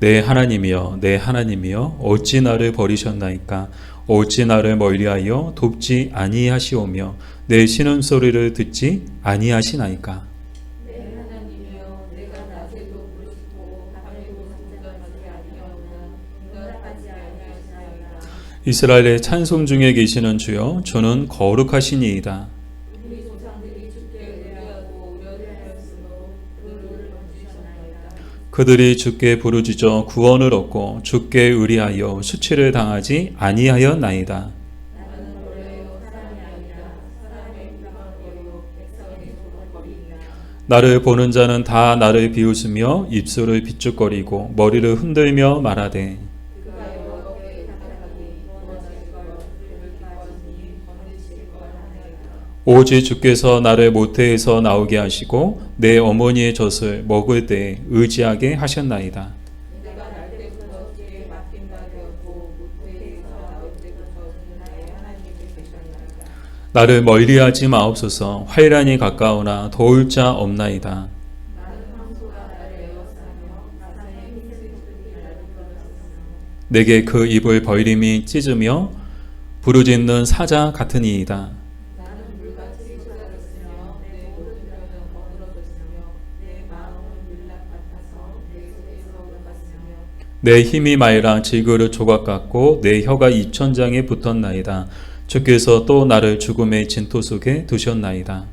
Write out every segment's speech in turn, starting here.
내 하나님이여 내 하나님이여 어찌 나를 버리셨나이까. 어찌 나를 멀리하여 돕지 아니하시오며 내 신음소리를 듣지 아니하시나이까. 내 하나님이여 내가 낮에도 부르짖고 밤에도 잠잠하지 아니하오나 응답하지 아니하시나이다. 이스라엘의 찬송 중에 계시는 주여 주는 거룩하시니이다. 우리 조상들이 주께 의뢰하고 우려하였으므로 그를 건지셨나이다. 그들이 주께 부르짖어 구원을 얻고 주께 의리하여 수치를 당하지 아니하였나이다. 나는 원래요 사람이 아니라 사람의 비방거리요 백성의 조롱거리이다. 나를 보는 자는 다 나를 비웃으며 입술을 비죽거리고 머리를 흔들며 말하되 그가 여호와께 부탁하니 원하실 걸 그를 기뻐하시니 건지실 걸 하나이다. 오직 주께서 나를 모태에서 나오게 하시고 내 어머니의 젖을 먹을 때에 의지하게 하셨나이다. 내가 날 때부터 주께 맡긴 바 되었고 모태에서 나올 때부터 나의 하나님께 계셨나이다. 나를 멀리하지 마옵소서. 환란이 가까우나 도울 자 없나이다. 나는 황소가 나를 에워싸며 가산의 흰색들이 나를 끌어쌌으며 내게 그 입을 벌림이 찢으며 부르짖는 사자 같으니이다. 나는 물같이 쏟아졌으며 내 오른편은 거들어졌으며 내 마음은 밀랍 같아서 내 속에서 녹았으며 내 힘이 말라 질그릇 조각 같고 내 혀가 입천장에 붙었나이다. 주께서 또 나를 죽음의 진토 속에 두셨나이다.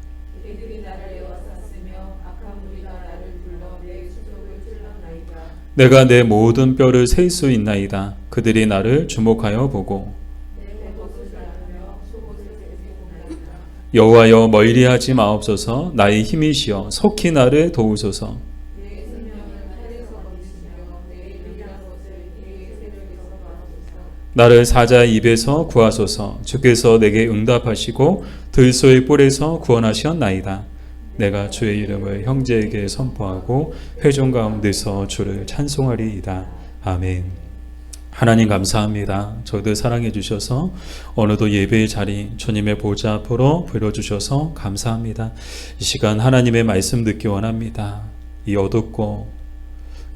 그들이 나를 에워쌌으며 악한 무리가 나를 불러 내 수족을 찔렀나이다. 내가 내 모든 뼈를 셀 수 있나이다. 그들이 나를 주목하여 보고 내 배옷을 나누며 속옷을 제지고나이다. 여호와여 멀리하지 마옵소서. 나의 힘이시여 속히 나를 도우소서. 내 생명을 칼에서 건지시며 내 유일한 것을 그의 세력에서 도와소서. 나를 사자의 입에서 구하소서. 주께서 내게 응답하시고 들소의 뿔에서 구원하셨나이다. 내가 주의 이름을 형제에게 선포하고 회중 가운데서 주를 찬송하리이다. 아멘. 하나님 감사합니다. 저희들 사랑해 주셔서 오늘도 예배의 자리 주님의 보좌 앞으로 불러주셔서 감사합니다. 이 시간 하나님의 말씀 듣기 원합니다. 이 어둡고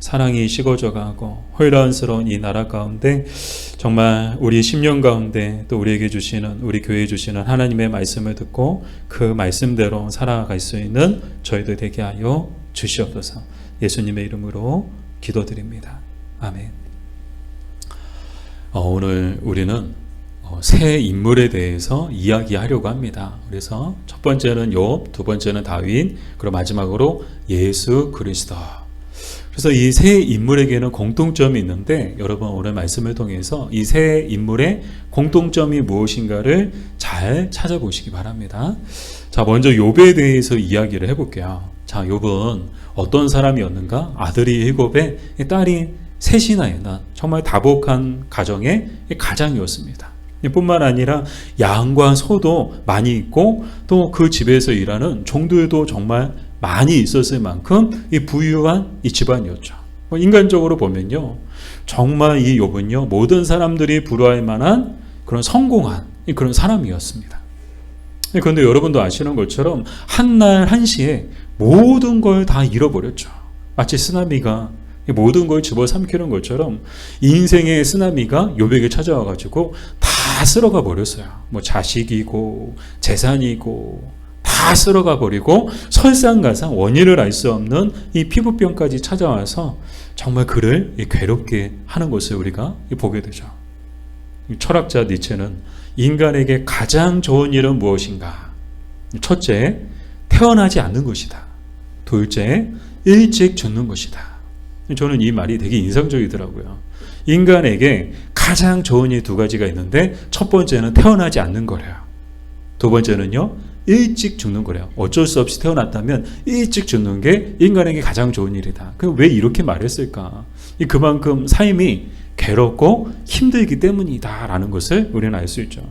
사랑이 식어져가고 혼란스러운 이 나라 가운데 정말 우리 10년 가운데 또 우리에게 주시는 우리 교회에 주시는 하나님의 말씀을 듣고 그 말씀대로 살아갈 수 있는 저희들 되게 하여 주시옵소서. 예수님의 이름으로 기도드립니다. 아멘. 오늘 우리는 새 인물에 대해서 이야기하려고 합니다. 그래서 첫 번째는 욥, 두 번째는 다윗, 그리고 마지막으로 예수 그리스도. 그래서 이 세 인물에게는 공통점이 있는데 여러분 오늘 말씀을 통해서 이 세 인물의 공통점이 무엇인가를 잘 찾아보시기 바랍니다. 자, 먼저 욥에 대해서 이야기를 해볼게요. 자, 욥은 어떤 사람이었는가? 아들이 7에 딸이 셋이나 있는 정말 다복한 가정의 가장이었습니다. 뿐만 아니라 양과 소도 많이 있고 또 그 집에서 일하는 종들도 정말 많이 있었을 만큼 이 부유한 이 집안이었죠. 인간적으로 보면요, 정말 이 욥은요 모든 사람들이 부러워할 만한 그런 성공한 그런 사람이었습니다. 그런데 여러분도 아시는 것처럼 한날 한시에 모든 걸 다 잃어버렸죠. 마치 쓰나미가 모든 걸 집어삼키는 것처럼 인생의 쓰나미가 욥에게 찾아와가지고 다 쓸어가 버렸어요. 뭐 자식이고 재산이고 다 쓸어가 버리고 설상가상 원인을 알 수 없는 이 피부병까지 찾아와서 정말 그를 괴롭게 하는 것을 우리가 보게 되죠. 철학자 니체는 인간에게 가장 좋은 일은 무엇인가? 첫째, 태어나지 않는 것이다. 둘째, 일찍 죽는 것이다. 저는 이 말이 되게 인상적이더라고요. 인간에게 가장 좋은 일 두 가지가 있는데 첫 번째는 태어나지 않는 거래요. 두 번째는요, 일찍 죽는 거래요. 어쩔 수 없이 태어났다면 일찍 죽는 게 인간에게 가장 좋은 일이다. 그럼 왜 이렇게 말했을까? 그만큼 삶이 괴롭고 힘들기 때문이다 라는 것을 우리는 알 수 있죠.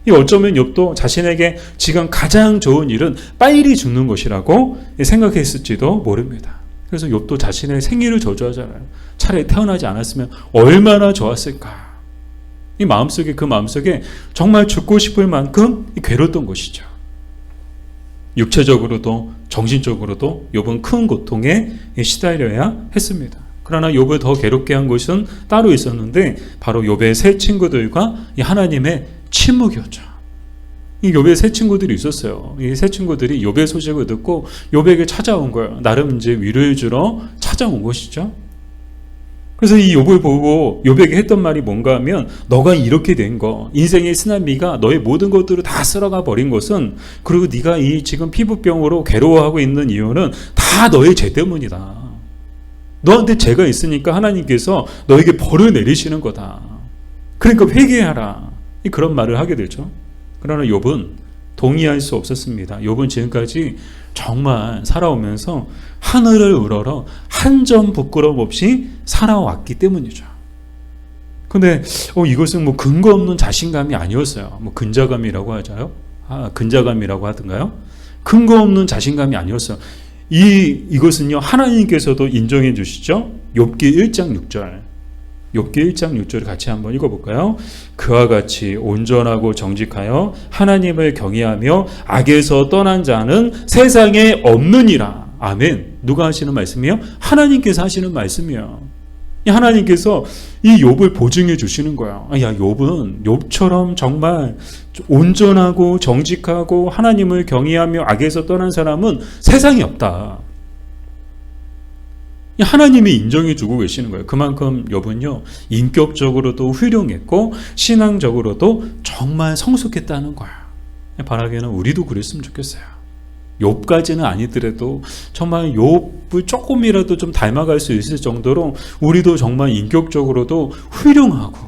어쩌면 욥도 자신에게 지금 가장 좋은 일은 빨리 죽는 것이라고 생각했을지도 모릅니다. 그래서 욥도 자신의 생일을 저주하잖아요. 차라리 태어나지 않았으면 얼마나 좋았을까. 이 마음속에, 그 마음속에 정말 죽고 싶을 만큼 괴로웠던 것이죠. 육체적으로도 정신적으로도 욥은 큰 고통에 시달려야 했습니다. 그러나 욥을 더 괴롭게 한 것은 따로 있었는데 바로 욥의 세 친구들과 이 하나님의 침묵이었죠. 이 욥의 세 친구들이 있었어요. 이 세 친구들이 욥의 소식을 듣고 욥에게 찾아온 거예요. 나름 이제 위로해 주러 찾아온 것이죠. 그래서 이 욥을 보고 욥에게 했던 말이 뭔가 하면 너가 이렇게 된 거, 인생의 쓰나미가 너의 모든 것들을 다 쓸어가 버린 것은, 그리고 네가 이 지금 피부병으로 괴로워하고 있는 이유는 다 너의 죄 때문이다. 너한테 죄가 있으니까 하나님께서 너에게 벌을 내리시는 거다. 그러니까 회개하라. 그런 말을 하게 되죠. 그러나 욥은 동의할 수 없었습니다. 욥은 지금까지 정말 살아오면서 하늘을 우러러 한 점 부끄럼 없이 살아왔기 때문이죠. 근데 이것은 뭐 근거 없는 자신감이 아니었어요. 뭐 근자감이라고 하자요? 근자감이라고 하던가요? 근거 없는 자신감이 아니었어요. 이것은요, 하나님께서도 인정해 주시죠. 욥기 1장 6절. 욥기 1장 6절을 같이 한번 읽어볼까요? 그와 같이 온전하고 정직하여 하나님을 경외하며 악에서 떠난 자는 세상에 없느니라. 아멘. 누가 하시는 말씀이에요? 하나님께서 하시는 말씀이에요. 하나님께서 이 욥을 보증해 주시는 거야. 야, 욥은 욥처럼 정말 온전하고 정직하고 하나님을 경외하며 악에서 떠난 사람은 세상에 없다. 하나님이 인정해 주고 계시는 거예요. 그만큼 욥은요, 인격적으로도 훌륭했고 신앙적으로도 정말 성숙했다는 거야. 바라기는 우리도 그랬으면 좋겠어요. 욥까지는 아니더라도 정말 욥을 조금이라도 좀 닮아갈 수 있을 정도로 우리도 정말 인격적으로도 훌륭하고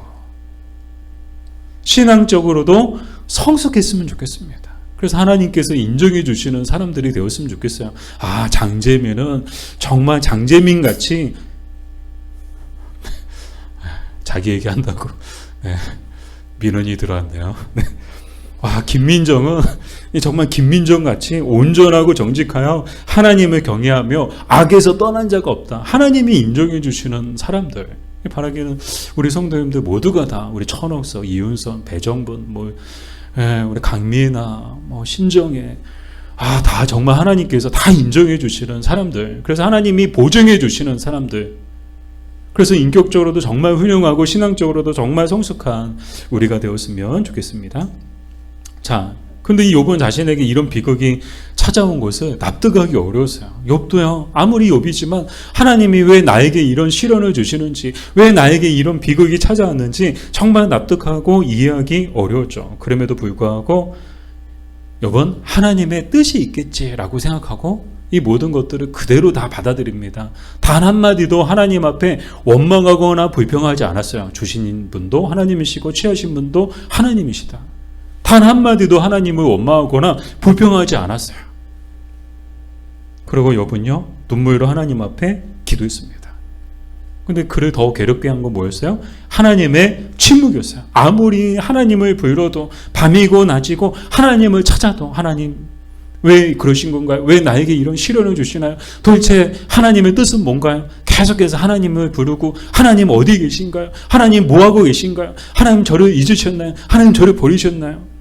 신앙적으로도 성숙했으면 좋겠습니다. 그래서 하나님께서 인정해 주시는 사람들이 되었으면 좋겠어요. 장재민은 정말 장재민같이 자기 얘기한다고 민원이 들어왔네요. 김민정은 정말 김민정같이 온전하고 정직하여 하나님을 경외하며 악에서 떠난 자가 없다. 하나님이 인정해 주시는 사람들. 바라기는 우리 성도님들 모두가 다, 우리 천옥석, 이윤선, 배정분, 우리 강미나 신정혜, 다 정말 하나님께서 다 인정해 주시는 사람들. 그래서 하나님이 보증해 주시는 사람들. 그래서 인격적으로도 정말 훌륭하고 신앙적으로도 정말 성숙한 우리가 되었으면 좋겠습니다. 자, 근데 이 욥은 자신에게 이런 비극이 찾아온 것을 납득하기 어려웠어요. 욥도요, 아무리 욥이지만 하나님이 왜 나에게 이런 시련을 주시는지, 왜 나에게 이런 비극이 찾아왔는지 정말 납득하고 이해하기 어려웠죠. 그럼에도 불구하고 욥은 하나님의 뜻이 있겠지라고 생각하고 이 모든 것들을 그대로 다 받아들입니다. 단 한마디도 하나님 앞에 원망하거나 불평하지 않았어요. 주신 분도 하나님이시고 취하신 분도 하나님이시다. 단 한마디도 하나님을 원망하거나 불평하지 않았어요. 그리고 욥은요, 눈물로 하나님 앞에 기도했습니다. 근데 그를 더 괴롭게 한 건 뭐였어요? 하나님의 침묵이었어요. 아무리 하나님을 불러도 밤이고 낮이고 하나님을 찾아도 하나님 왜 그러신 건가요? 왜 나에게 이런 시련을 주시나요? 도대체 하나님의 뜻은 뭔가요? 계속해서 하나님을 부르고 하나님 어디 계신가요? 하나님 뭐하고 계신가요? 하나님 저를 잊으셨나요? 하나님 저를 버리셨나요?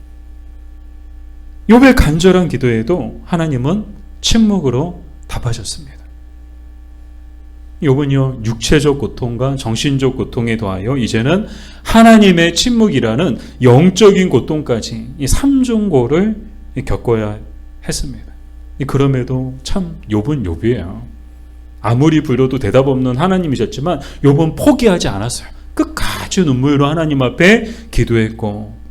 욥의 간절한 기도에도 하나님은 침묵으로 답하셨습니다. 욥은요, 육체적 고통과 정신적 고통에 더하여 이제는 하나님의 침묵이라는 영적인 고통까지 이 3중고를 겪어야 했습니다. 그럼에도 참 욥은 욥이에요. 아무리 불러도 대답 없는 하나님이셨지만 욥은 포기하지 않았어요. 끝까지 눈물로 하나님 앞에 기도했고,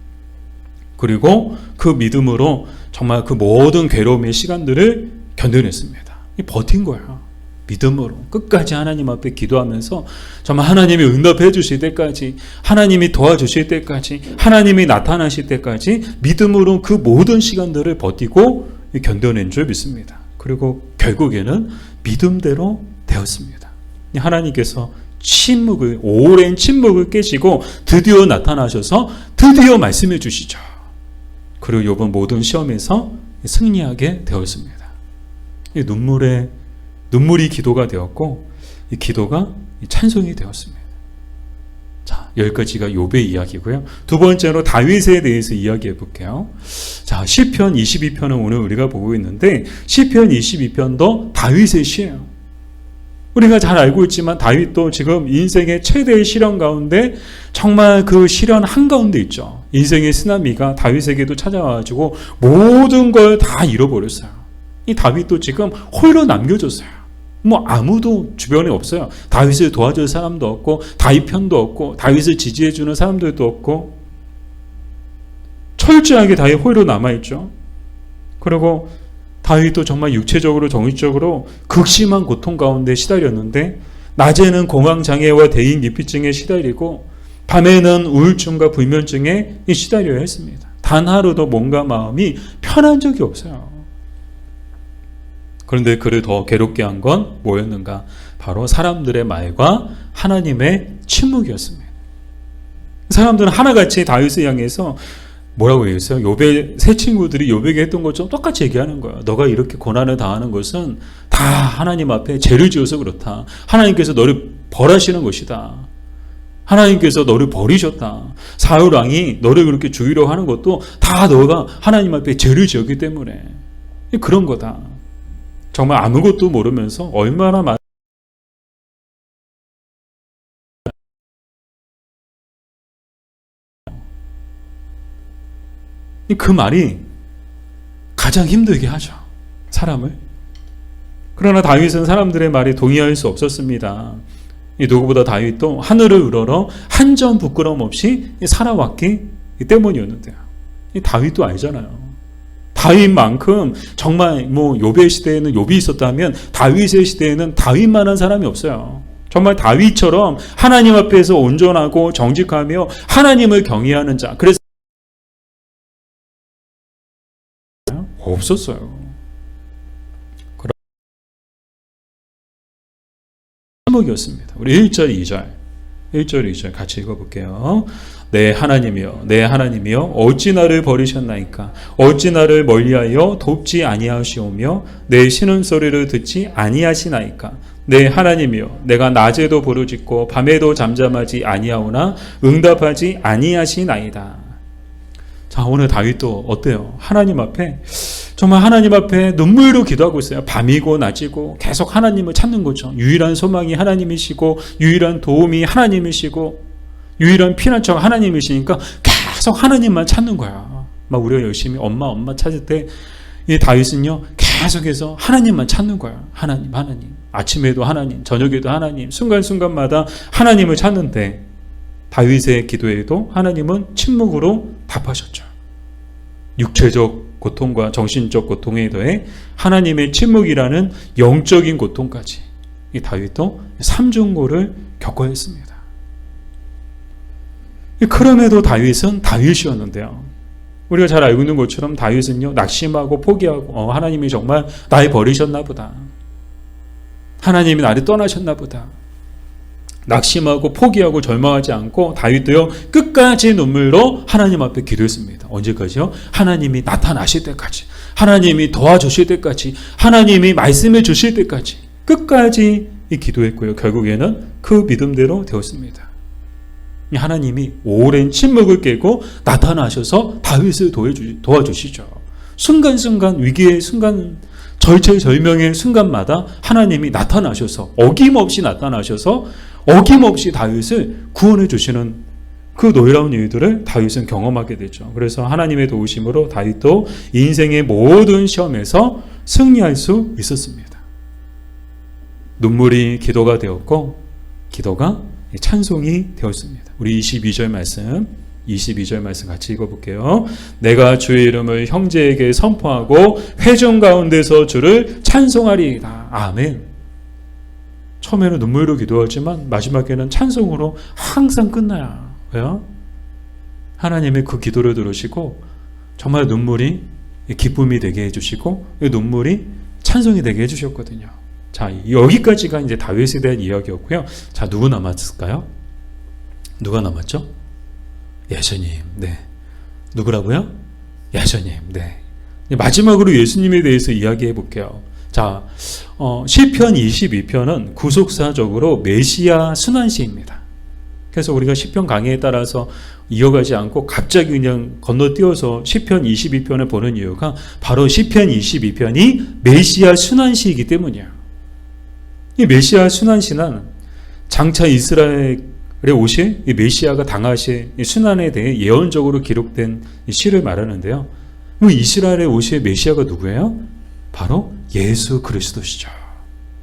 그리고 그 믿음으로 정말 그 모든 괴로움의 시간들을 견뎌냈습니다. 버틴 거예요. 믿음으로 끝까지 하나님 앞에 기도하면서 정말 하나님이 응답해 주실 때까지, 하나님이 도와주실 때까지, 하나님이 나타나실 때까지 믿음으로 그 모든 시간들을 버티고 견뎌낸 줄 믿습니다. 그리고 결국에는 믿음대로 되었습니다. 하나님께서 침묵을, 오랜 침묵을 깨시고 드디어 나타나셔서 드디어 말씀해 주시죠. 그리고 욥은 모든 시험에서 승리하게 되었습니다. 이 눈물이 기도가 되었고, 이 기도가 찬송이 되었습니다. 자, 여기까지가 욥의 이야기고요. 두 번째로 다윗에 대해서 이야기해 볼게요. 자, 시편 22편은 오늘 우리가 보고 있는데, 시편 22편도 다윗의 시예요. 우리가 잘 알고 있지만 다윗도 지금 인생의 최대의 시련 가운데 정말 그 시련 한가운데 있죠. 인생의 쓰나미가 다윗에게도 찾아와가지고 모든 걸 다 잃어버렸어요. 이 다윗도 지금 홀로 남겨졌어요. 뭐 아무도 주변에 없어요. 다윗을 도와줄 사람도 없고 다윗 편도 없고 다윗을 지지해주는 사람들도 없고 철저하게 다윗 홀로 남아있죠. 그리고 다윗도 정말 육체적으로 정신적으로 극심한 고통 가운데 시달렸는데 낮에는 공황장애와 대인기피증에 시달리고 밤에는 우울증과 불면증에 시달려야 했습니다. 단 하루도 몸과 마음이 편한 적이 없어요. 그런데 그를 더 괴롭게 한 건 뭐였는가? 바로 사람들의 말과 하나님의 침묵이었습니다. 사람들은 하나같이 다윗을 향해서 뭐라고 얘기했어요? 욥의 세 친구들이 욥에게 했던 것처럼 똑같이 얘기하는 거예요. 너가 이렇게 고난을 당하는 것은 다 하나님 앞에 죄를 지어서 그렇다. 하나님께서 너를 벌하시는 것이다. 하나님께서 너를 버리셨다. 사울 왕이 너를 그렇게 죽이려고 하는 것도 다 너가 하나님 앞에 죄를 지었기 때문에 그런 거다. 정말 아무것도 모르면서 얼마나 많은 그 말이 가장 힘들게 하죠. 사람을. 그러나 다윗은 사람들의 말에 동의할 수 없었습니다. 누구보다 다윗도 하늘을 우러러 한 점 부끄러움 없이 살아왔기 때문이었는데요. 다윗도 알잖아요. 다윗만큼 정말 뭐 욥의 시대에는 욥이 있었다면 다윗의 시대에는 다윗만한 사람이 없어요. 정말 다윗처럼 하나님 앞에서 온전하고 정직하며 하나님을 경외하는 자. 그래서 없었어요. 제목이었습니다. 우리 1절, 2절. 1절, 2절 같이 읽어볼게요. 내 하나님이여, 내 하나님이여, 어찌 나를 버리셨나이까? 어찌 나를 멀리하여 돕지 아니하시오며 내 신음소리를 듣지 아니하시나이까? 내 하나님이여, 내가 낮에도 부르짖고 밤에도 잠잠하지 아니하오나 응답하지 아니하시나이다. 자, 오늘 다윗도 어때요? 하나님 앞에 정말 하나님 앞에 눈물로 기도하고 있어요. 밤이고 낮이고 계속 하나님을 찾는 거죠. 유일한 소망이 하나님이시고 유일한 도움이 하나님이시고 유일한 피난처가 하나님이시니까 계속 하나님만 찾는 거야. 막 우리가 열심히 엄마 찾을 때 이 다윗은요 계속해서 하나님만 찾는 거야. 하나님. 아침에도 하나님, 저녁에도 하나님, 순간순간마다 하나님을 찾는데 다윗의 기도에도 하나님은 침묵으로 답하셨죠. 육체적 고통과 정신적 고통에 더해 하나님의 침묵이라는 영적인 고통까지 이 다윗도 삼중고를 겪어야 했습니다. 그럼에도 다윗은 다윗이었는데요. 우리가 잘 알고 있는 것처럼 다윗은요 낙심하고 포기하고 하나님이 정말 날 버리셨나 보다. 하나님이 나를 떠나셨나 보다. 낙심하고 포기하고 절망하지 않고 다윗도요 끝까지 눈물로 하나님 앞에 기도했습니다. 언제까지요? 하나님이 나타나실 때까지, 하나님이 도와주실 때까지, 하나님이 말씀해 주실 때까지 끝까지 기도했고요. 결국에는 그 믿음대로 되었습니다. 하나님이 오랜 침묵을 깨고 나타나셔서 다윗을 도와주시죠. 순간순간 위기의 순간, 절체절명의 순간마다 하나님이 나타나셔서 어김없이 나타나셔서 어김없이 다윗을 구원해 주시는 그 놀라운 일들을 다윗은 경험하게 되죠. 그래서 하나님의 도우심으로 다윗도 인생의 모든 시험에서 승리할 수 있었습니다. 눈물이 기도가 되었고 기도가 찬송이 되었습니다. 우리 22절 말씀 같이 읽어볼게요. 내가 주의 이름을 형제에게 선포하고 회중 가운데서 주를 찬송하리이다. 아멘. 처음에는 눈물로 기도하지만 마지막에는 찬송으로 항상 끝나요. 왜요? 하나님의 그 기도를 들으시고 정말 눈물이 기쁨이 되게 해주시고 눈물이 찬송이 되게 해주셨거든요. 자, 여기까지가 이제 다윗에 대한 이야기였고요. 자, 누구 남았을까요? 누가 남았죠? 예수님. 네. 누구라고요? 예수님. 네. 마지막으로 예수님에 대해서 이야기해 볼게요. 자, 시편 22편은 구속사적으로 메시아 순환시입니다. 그래서 우리가 시편 강의에 따라서 이어가지 않고 갑자기 그냥 건너뛰어서 시편 22편을 보는 이유가 바로 시편 22편이 메시아 순환시이기 때문이에요. 이 메시아 순환신앙, 장차 이스라엘에 오실 이 메시아가 당하실 이 순환에 대해 예언적으로 기록된 이 시를 말하는데요. 이스라엘에 오실 메시아가 누구예요? 바로 예수 그리스도시죠.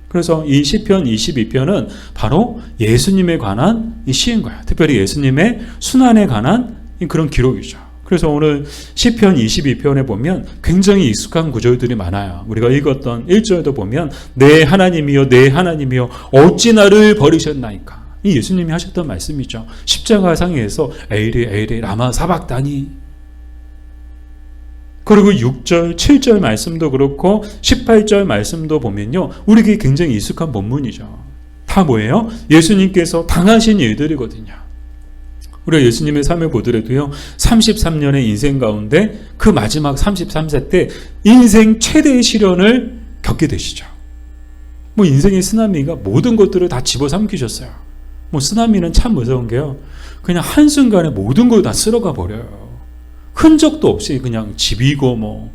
그래서 이 시편 22편은 바로 예수님에 관한 이 시인 거예요. 특별히 예수님의 순환에 관한 그런 기록이죠. 그래서 오늘 시편 22편에 보면 굉장히 익숙한 구절들이 많아요. 우리가 읽었던 1절도 보면 내 하나님이여 내 하나님이여 어찌 나를 버리셨나이까. 이 예수님이 하셨던 말씀이죠. 십자가상에서 에이리 에이리 라마 사박다니. 그리고 6절, 7절 말씀도 그렇고 18절 말씀도 보면요. 우리에게 굉장히 익숙한 본문이죠. 다 뭐예요? 예수님께서 당하신 일들이거든요. 우리가 예수님의 삶을 보더라도요. 33년의 인생 가운데 그 마지막 33세 때 인생 최대의 시련을 겪게 되시죠. 인생의 쓰나미가 모든 것들을 다 집어삼키셨어요. 쓰나미는 참 무서운 게요. 그냥 한순간에 모든 걸 다 쓸어가 버려요. 흔적도 없이 그냥 집이고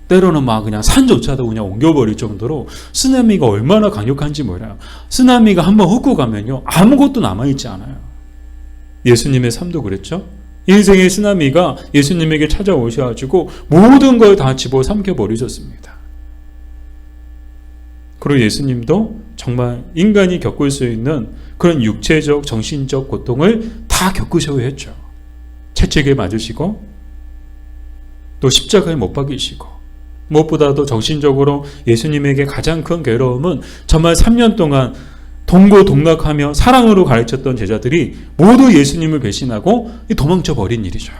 때로는 막 그냥 산조차도 그냥 옮겨버릴 정도로 쓰나미가 얼마나 강력한지 몰라요. 쓰나미가 한번 훑고 가면요. 아무것도 남아있지 않아요. 예수님의 삶도 그랬죠. 인생의 쓰나미가 예수님에게 찾아오셔가지고 모든 걸 다 집어삼켜 버리셨습니다. 그리고 예수님도 정말 인간이 겪을 수 있는 그런 육체적, 정신적 고통을 다 겪으셔야 했죠. 채찍에 맞으시고 또 십자가에 못 박이시고 무엇보다도 정신적으로 예수님에게 가장 큰 괴로움은 정말 3년 동안 동고동락하며 사랑으로 가르쳤던 제자들이 모두 예수님을 배신하고 도망쳐 버린 일이죠.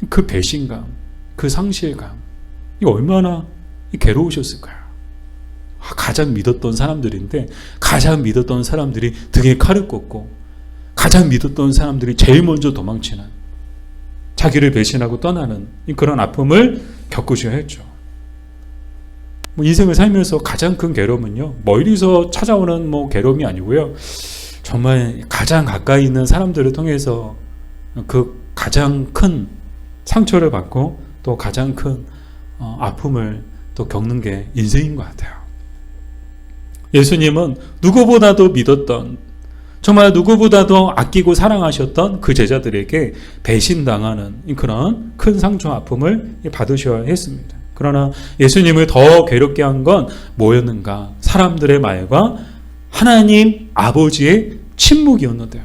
그 배신감, 그 상실감, 이거 얼마나 괴로우셨을까요? 가장 믿었던 사람들인데 가장 믿었던 사람들이 등에 칼을 꽂고 가장 믿었던 사람들이 제일 먼저 도망치는 자기를 배신하고 떠나는 그런 아픔을 겪으셔야 했죠. 인생을 살면서 가장 큰 괴로움은요. 멀리서 찾아오는 괴로움이 아니고요. 정말 가장 가까이 있는 사람들을 통해서 그 가장 큰 상처를 받고 또 가장 큰 아픔을 또 겪는 게 인생인 것 같아요. 예수님은 누구보다도 믿었던 정말 누구보다도 아끼고 사랑하셨던 그 제자들에게 배신당하는 그런 큰 상처 아픔을 받으셔야 했습니다. 그러나 예수님을 더 괴롭게 한 건 뭐였는가? 사람들의 말과 하나님 아버지의 침묵이었는데요.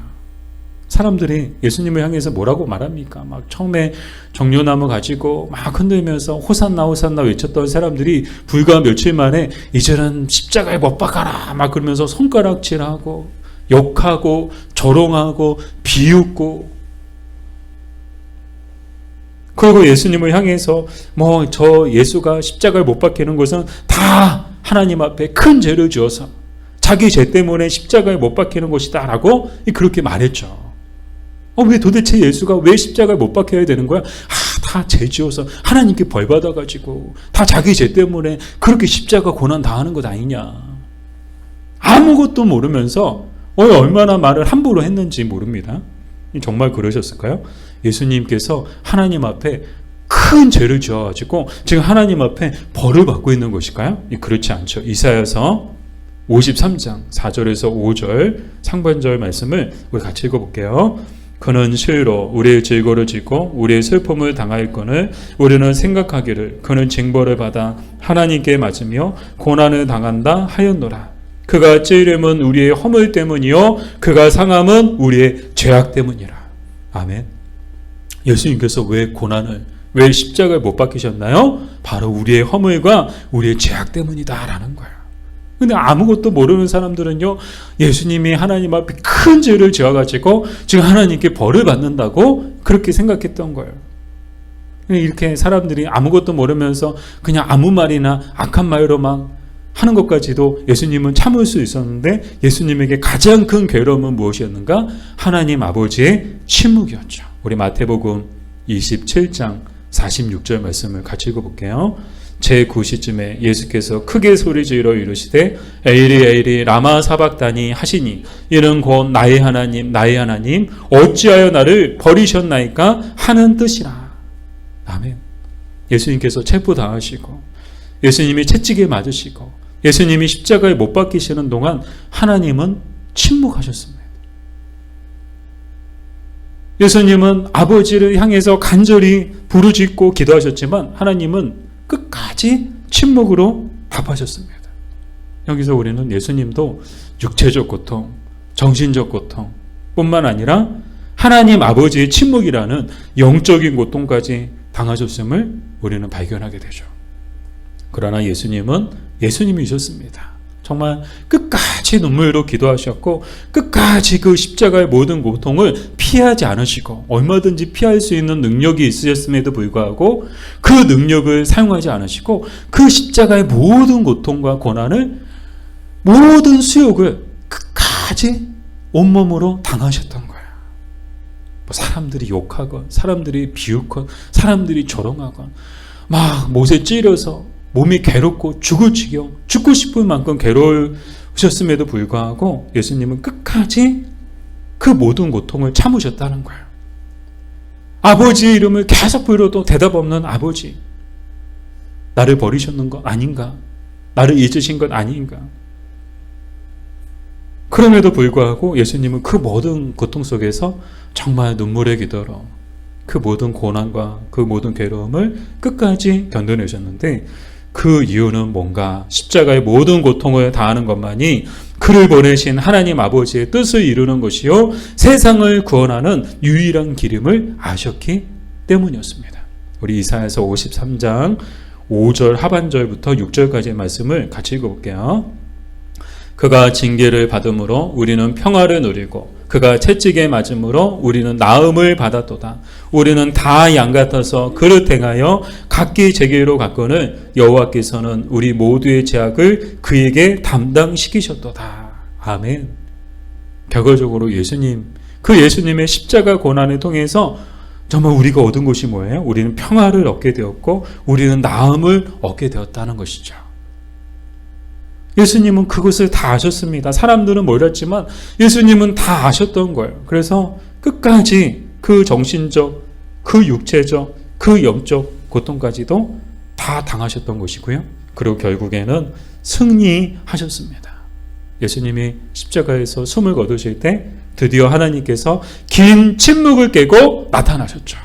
사람들이 예수님을 향해서 뭐라고 말합니까? 막 처음에 정료나무 가지고 막 흔들면서 호산나 호산나 외쳤던 사람들이 불과 며칠 만에 이제는 십자가에 못 박아라 막 그러면서 손가락질하고 욕하고 조롱하고 비웃고 그리고 예수님을 향해서 저 예수가 십자가에 못 박히는 것은 다 하나님 앞에 큰 죄를 지어서 자기 죄 때문에 십자가에 못 박히는 것이다 라고 그렇게 말했죠. 왜 도대체 예수가 왜 십자가에 못 박혀야 되는 거야? 다 죄 지어서 하나님께 벌 받아가지고 다 자기 죄 때문에 그렇게 십자가 고난 당하는 것 아니냐. 아무것도 모르면서 얼마나 말을 함부로 했는지 모릅니다. 정말 그러셨을까요? 예수님께서 하나님 앞에 큰 죄를 지어가지고 지금 하나님 앞에 벌을 받고 있는 것일까요? 그렇지 않죠. 이사야서 53장 4절에서 5절 상반절 말씀을 우리 같이 읽어볼게요. 그는 실로 우리의 질고를 지고 우리의 슬픔을 당하였거늘 우리는 생각하기를 그는 징벌을 받아 하나님께 맞으며 고난을 당한다 하였노라. 그가 찔림은 우리의 허물 때문이요 그가 상함은 우리의 죄악 때문이라. 아멘. 예수님께서 왜 고난을 왜 십자가에 못 박히셨나요? 바로 우리의 허물과 우리의 죄악 때문이다 라는 거예요. 근데 아무것도 모르는 사람들은요 예수님이 하나님 앞에 큰 죄를 지어가지고 지금 하나님께 벌을 받는다고 그렇게 생각했던 거예요. 이렇게 사람들이 아무것도 모르면서 그냥 아무 말이나 악한 말로 막 하는 것까지도 예수님은 참을 수 있었는데 예수님에게 가장 큰 괴로움은 무엇이었는가? 하나님 아버지의 침묵이었죠. 우리 마태복음 27장 46절 말씀을 같이 읽어볼게요. 제9시쯤에 예수께서 크게 소리지르어 이르시되 에이리 에이리 라마 사박다니 하시니 이는 곧 나의 하나님 나의 하나님 어찌하여 나를 버리셨나이까 하는 뜻이라. 아멘. 예수님께서 체포당하시고 예수님이 채찍에 맞으시고 예수님이 십자가에 못 박히시는 동안 하나님은 침묵하셨습니다. 예수님은 아버지를 향해서 간절히 부르짖고 기도하셨지만 하나님은 끝까지 침묵으로 답하셨습니다. 여기서 우리는 예수님도 육체적 고통, 정신적 고통 뿐만 아니라 하나님 아버지의 침묵이라는 영적인 고통까지 당하셨음을 우리는 발견하게 되죠. 그러나 예수님은 예수님이셨습니다. 정말 끝까지 눈물로 기도하셨고 끝까지 그 십자가의 모든 고통을 피하지 않으시고 얼마든지 피할 수 있는 능력이 있으셨음에도 불구하고 그 능력을 사용하지 않으시고 그 십자가의 모든 고통과 고난을 모든 수욕을 끝까지 온몸으로 당하셨던 거예요. 사람들이 욕하건 사람들이 비웃건 사람들이 조롱하건 막 못에 찔려서 몸이 괴롭고 죽을 지경 죽고 싶을 만큼 괴로우셨음에도 불구하고 예수님은 끝까지 그 모든 고통을 참으셨다는 거예요. 아버지의 이름을 계속 불러도 대답 없는 아버지, 나를 버리셨는 것 아닌가? 나를 잊으신 것 아닌가? 그럼에도 불구하고 예수님은 그 모든 고통 속에서 정말 눈물의 기도로 그 모든 고난과 그 모든 괴로움을 끝까지 견뎌내셨는데 그 이유는 뭔가 십자가의 모든 고통을 다하는 것만이 그를 보내신 하나님 아버지의 뜻을 이루는 것이요 세상을 구원하는 유일한 길임을 아셨기 때문이었습니다. 우리 이사야서 53장 5절 하반절부터 6절까지의 말씀을 같이 읽어볼게요. 그가 징계를 받음으로 우리는 평화를 누리고 그가 채찍에 맞음으로 우리는 나음을 받았도다. 우리는 다 양 같아서 그릇 행하여 각기 제게로 갔거늘 여호와께서는 우리 모두의 죄악을 그에게 담당시키셨도다. 아멘. 결과적으로 예수님, 그 예수님의 십자가 고난을 통해서 정말 우리가 얻은 것이 뭐예요? 우리는 평화를 얻게 되었고 우리는 나음을 얻게 되었다는 것이죠. 예수님은 그것을 다 아셨습니다. 사람들은 몰랐지만 예수님은 다 아셨던 거예요. 그래서 끝까지 그 정신적, 그 육체적, 그 영적 고통까지도 다 당하셨던 것이고요. 그리고 결국에는 승리하셨습니다. 예수님이 십자가에서 숨을 거두실 때 드디어 하나님께서 긴 침묵을 깨고 나타나셨죠.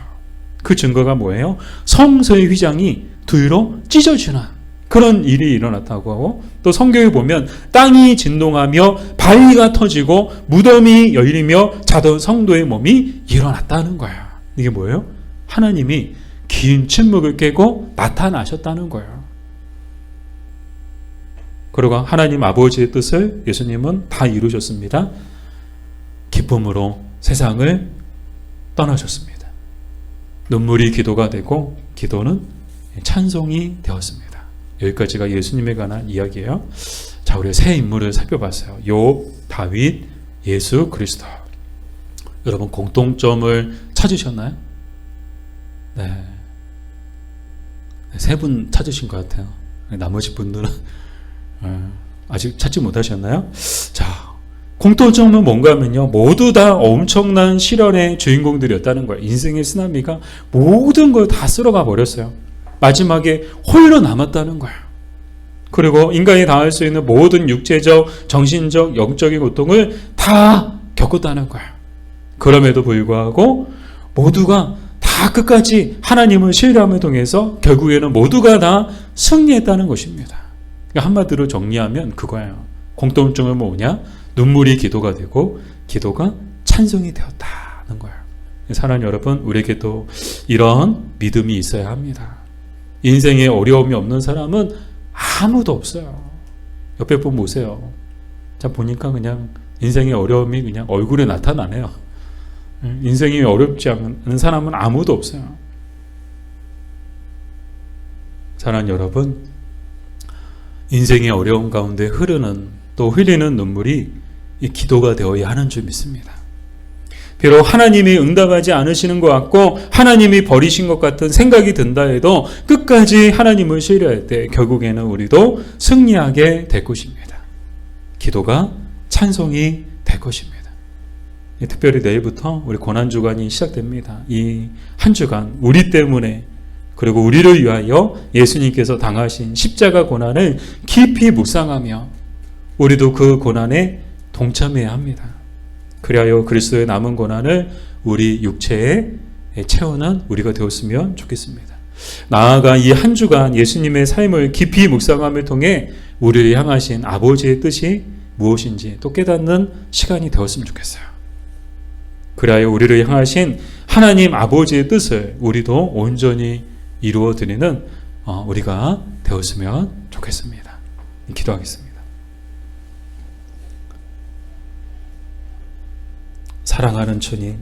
그 증거가 뭐예요? 성소의 휘장이 뒤로 찢어지는 그런 일이 일어났다고 하고 또 성경에 보면 땅이 진동하며 바위가 터지고 무덤이 열리며 자던 성도의 몸이 일어났다는 거예요. 이게 뭐예요? 하나님이 긴 침묵을 깨고 나타나셨다는 거예요. 그리고 하나님 아버지의 뜻을 예수님은 다 이루셨습니다. 기쁨으로 세상을 떠나셨습니다. 눈물이 기도가 되고 기도는 찬송이 되었습니다. 여기까지가 예수님에 관한 이야기예요. 자, 우리가 세 인물을 살펴봤어요. 욥, 다윗, 예수 그리스도. 여러분 공통점을 찾으셨나요? 네. 세 분 찾으신 것 같아요. 나머지 분들은 아직 찾지 못하셨나요? 자, 공통점은 뭔가 하면요. 모두 다 엄청난 시련의 주인공들이었다는 거예요. 인생의 쓰나미가 모든 걸 다 쓸어가 버렸어요. 마지막에 홀로 남았다는 거예요. 그리고 인간이 당할 수 있는 모든 육체적, 정신적, 영적인 고통을 다 겪었다는 거예요. 그럼에도 불구하고 모두가 다 끝까지 하나님을 신뢰함을 통해서 결국에는 모두가 다 승리했다는 것입니다. 그러니까 한마디로 정리하면 그거예요. 공통점은 뭐냐? 눈물이 기도가 되고 기도가 찬송이 되었다는 거예요. 사랑하는 여러분, 우리에게도 이런 믿음이 있어야 합니다. 인생에 어려움이 없는 사람은 아무도 없어요. 옆에 분 보세요. 자, 보니까 그냥 인생의 어려움이 그냥 얼굴에 나타나네요. 인생이 어렵지 않은 사람은 아무도 없어요. 사랑하는 여러분, 인생의 어려움 가운데 흐르는 또 흘리는 눈물이 이 기도가 되어야 하는 줄 믿습니다. 비록 하나님이 응답하지 않으시는 것 같고 하나님이 버리신 것 같은 생각이 든다 해도 끝까지 하나님을 신뢰할 때 결국에는 우리도 승리하게 될 것입니다. 기도가 찬송이 될 것입니다. 특별히 내일부터 우리 고난주간이 시작됩니다. 이 한 주간 우리 때문에 그리고 우리를 위하여 예수님께서 당하신 십자가 고난을 깊이 묵상하며 우리도 그 고난에 동참해야 합니다. 그리하여 그리스도의 남은 고난을 우리 육체에 채우는 우리가 되었으면 좋겠습니다. 나아가 이 한 주간 예수님의 삶을 깊이 묵상함을 통해 우리를 향하신 아버지의 뜻이 무엇인지 또 깨닫는 시간이 되었으면 좋겠어요. 그리하여 우리를 향하신 하나님 아버지의 뜻을 우리도 온전히 이루어 드리는 우리가 되었으면 좋겠습니다. 기도하겠습니다. 사랑하는 주님,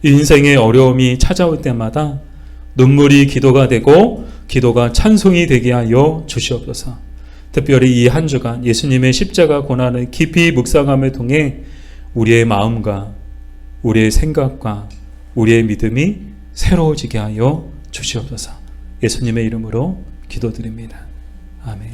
인생의 어려움이 찾아올 때마다 눈물이 기도가 되고 기도가 찬송이 되게 하여 주시옵소서. 특별히 이 한 주간 예수님의 십자가 고난을 깊이 묵상함을 통해 우리의 마음과 우리의 생각과 우리의 믿음이 새로워지게 하여 주시옵소서. 예수님의 이름으로 기도드립니다. 아멘.